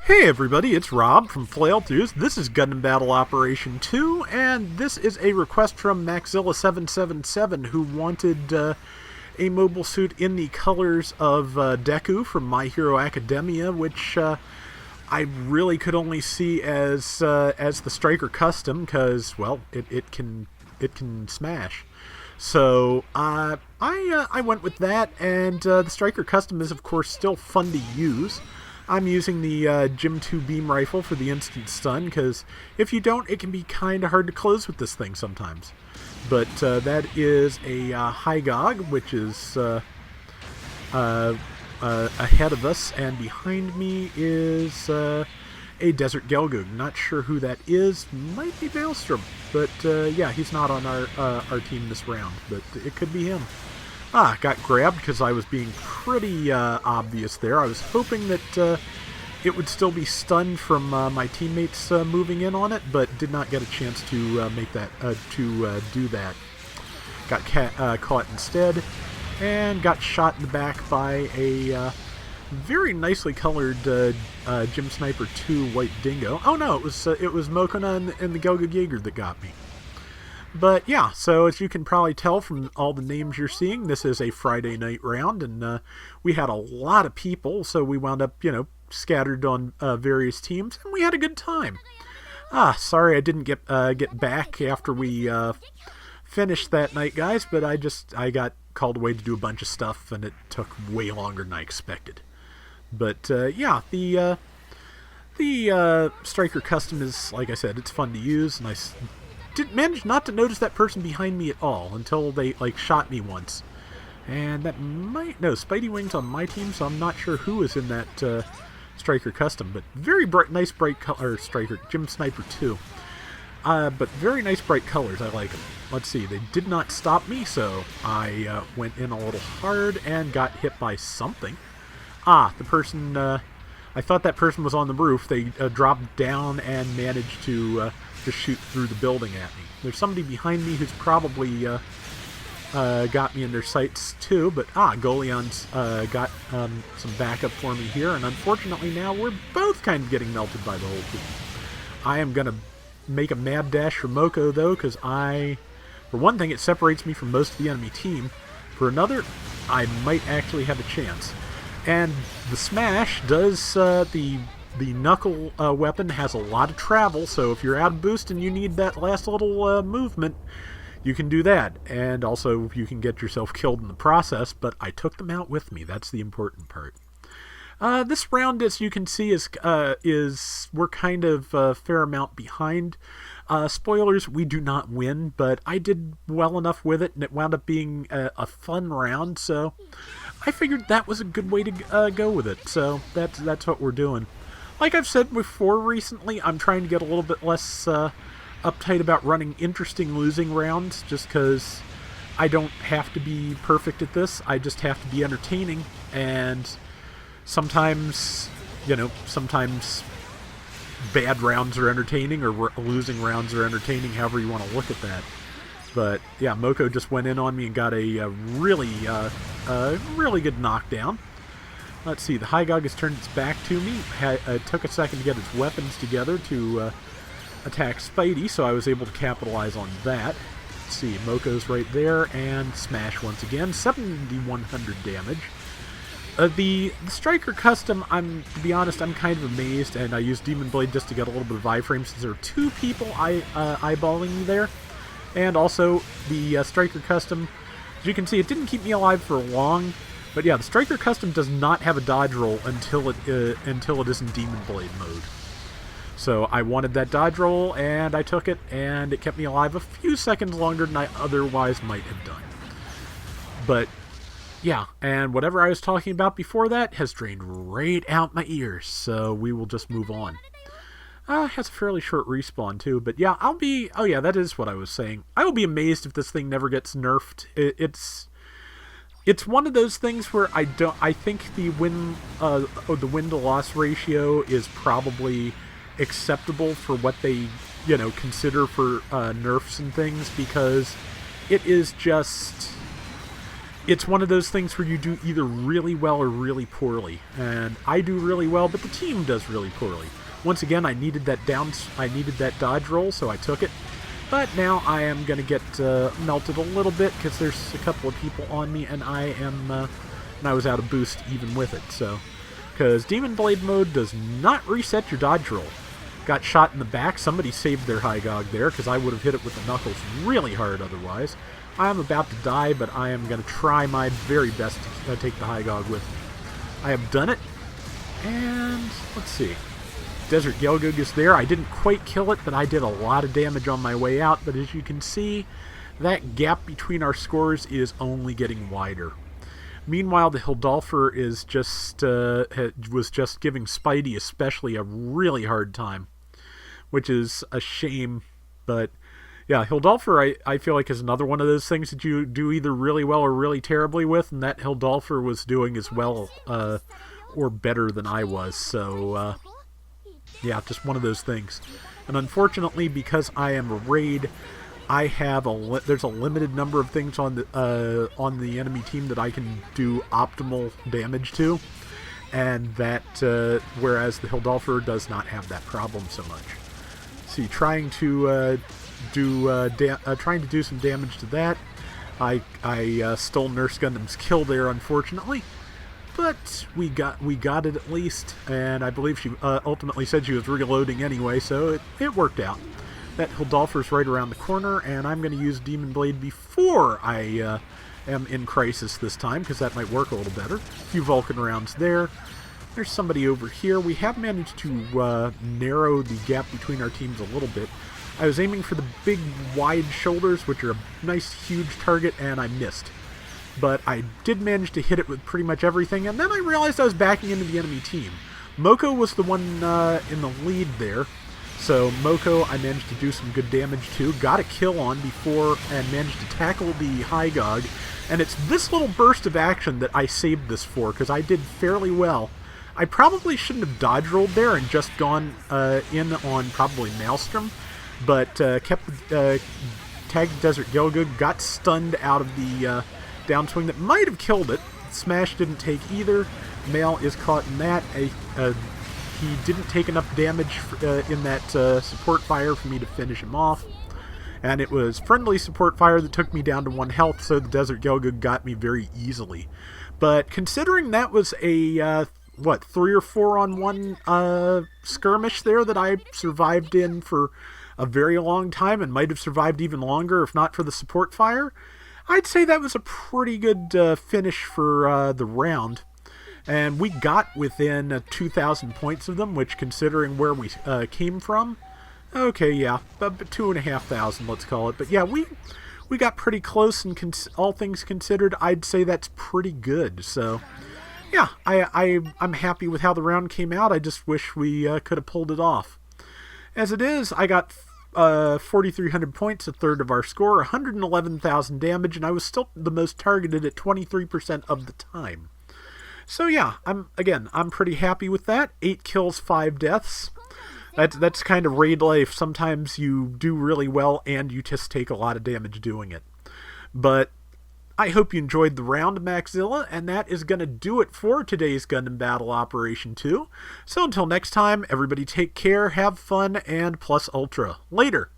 Hey everybody, it's Rob from Flailthroughs. This is Gundam Battle Operation 2, and this is a request from Maxilla777 who wanted a mobile suit in the colors of Deku from My Hero Academia, which I really could only see as the Striker Custom, because, well, it can smash. So I went with that, and the Striker Custom is, of course, still fun to use. I'm using the Gym 2 beam rifle for the instant stun, because if you don't, it can be kind of hard to close with this thing sometimes. But that is a High Gog, which is ahead of us, and behind me is a Desert Gelgoog. Not sure who that is. Might be Maelstrom, but yeah, he's not on our team this round, but it could be him. Got grabbed because I was being pretty obvious there. I was hoping that it would still be stunned from my teammates moving in on it, but did not get a chance to make that do that. Got caught instead, and got shot in the back by a very nicely colored Gym Sniper 2 White Dingo. Oh no, it was Mokona and the Gelgoog Jaeger that got me. But yeah, so as you can probably tell from all the names you're seeing, this is a Friday night round, and we had a lot of people, so we wound up, scattered on various teams, and we had a good time. Sorry I didn't get back after we finished that night, guys, but I got called away to do a bunch of stuff, and it took way longer than I expected. But yeah, the Striker Custom is, like I said, it's fun to use, and I didn't manage not to notice that person behind me at all until they shot me once, and that Spidey Wing's on my team, so I'm not sure who is in that Striker Custom, but very nice bright color. Striker Gym Sniper 2, but very nice bright colors. I like them. Let's see, they did not stop me, so I went in a little hard and got hit by something. The person. I thought that person was on the roof. They dropped down and managed to shoot through the building at me. There's somebody behind me who's probably got me in their sights too, but Goleon's got some backup for me here, and unfortunately now we're both kind of getting melted by the whole team. I am going to make a mad dash for Moko, though, because for one thing, it separates me from most of the enemy team. For another, I might actually have a chance. And the Smash does, the Knuckle weapon has a lot of travel, so if you're out of boost and you need that last little movement, you can do that. And also, you can get yourself killed in the process, but I took them out with me. That's the important part. This round, as you can see, is we're kind of a fair amount behind. Spoilers, we do not win, but I did well enough with it, and it wound up being a fun round, so I figured that was a good way to go with it. So that's what we're doing. Like I've said before recently, I'm trying to get a little bit less uptight about running interesting losing rounds, just because I don't have to be perfect at this. I just have to be entertaining, and sometimes bad rounds are entertaining, or losing rounds are entertaining, however you want to look at that. But yeah, Moko just went in on me and got a really good knockdown. Let's see, the High Gog has turned its back to me. It took a second to get its weapons together to attack Spidey, so I was able to capitalize on that. Let's see, Moko's right there, and smash once again. 7,100 damage. The Striker Custom, to be honest, I'm kind of amazed, and I used Demon Blade just to get a little bit of iframe since there are two people eyeballing me there. And also, the Striker Custom, as you can see, it didn't keep me alive for long. But yeah, the Striker Custom does not have a dodge roll until it is in Demon Blade mode. So I wanted that dodge roll, and I took it, and it kept me alive a few seconds longer than I otherwise might have done. But yeah, and whatever I was talking about before that has drained right out my ears, so we will just move on. Has a fairly short respawn too, but yeah, oh yeah, that is what I was saying. I will be amazed if this thing never gets nerfed. It's one of those things where I think the win to loss ratio is probably acceptable for what they consider for nerfs and things, because it is just it's one of those things where you do either really well or really poorly. And I do really well, but the team does really poorly. Once again, I needed that dodge roll, so I took it. But now I am going to get melted a little bit because there's a couple of people on me, and I was out of boost even with it. So, because Demon Blade mode does not reset your dodge roll. Got shot in the back. Somebody saved their high gog there because I would have hit it with the knuckles really hard otherwise. I am about to die, but I am going to try my very best to take the high gog with me. I have done it, and let's see. Desert Gelgug is there. I didn't quite kill it, but I did a lot of damage on my way out. But as you can see, that gap between our scores is only getting wider. Meanwhile, the Hildolfer is was just giving Spidey especially a really hard time, which is a shame. But yeah, Hildolfer I feel like is another one of those things that you do either really well or really terribly with, and that Hildolfer was doing as well or better than I was. So yeah, just one of those things. And unfortunately, because I am a raid, I have there's a limited number of things on the enemy team that I can do optimal damage to, and that whereas the Hildolfer does not have that problem so much. See, trying to do some damage to that. I stole Nurse Gundam's kill there, unfortunately, but we got it at least, and I believe she ultimately said she was reloading anyway, so it worked out. That Hildolfer's right around the corner, and I'm going to use Demon Blade before I am in crisis this time, because that might work a little better. A few Vulcan rounds there. There's somebody over here. We have managed to narrow the gap between our teams a little bit. I was aiming for the big, wide shoulders, which are a nice, huge target, and I missed. But I did manage to hit it with pretty much everything, and then I realized I was backing into the enemy team. Moko was the one in the lead there. So Moko, I managed to do some good damage to. Got a kill on before and managed to tackle the high gog. And it's this little burst of action that I saved this for, because I did fairly well. I probably shouldn't have dodge rolled there and just gone in on probably Maelstrom, but kept tagged Desert Gelgug, got stunned out of the downswing that might have killed it. Smash didn't take either. Mail is caught in that. He didn't take enough damage in that support fire for me to finish him off. And it was friendly support fire that took me down to 1 health, so the Desert Gelgug got me very easily. But considering that was a, 3 or 4 on 1 skirmish there that I survived in for a very long time, and might have survived even longer if not for the support fire, I'd say that was a pretty good finish for the round. And we got within 2,000 points of them, which, considering where we came from, okay, yeah, but 2,500, let's call it. But yeah, we got pretty close, and all things considered, I'd say that's pretty good. So yeah, I'm happy with how the round came out. I just wish we could have pulled it off. As it is, I got 4,300 points, a third of our score, 111,000 damage, and I was still the most targeted at 23% of the time. So yeah, I'm pretty happy with that. 8 kills, 5 deaths. That's kind of raid life. Sometimes you do really well and you just take a lot of damage doing it. But I hope you enjoyed the round, Maxilla, and that is going to do it for today's Gundam Battle Operation 2. So until next time, everybody take care, have fun, and plus ultra. Later!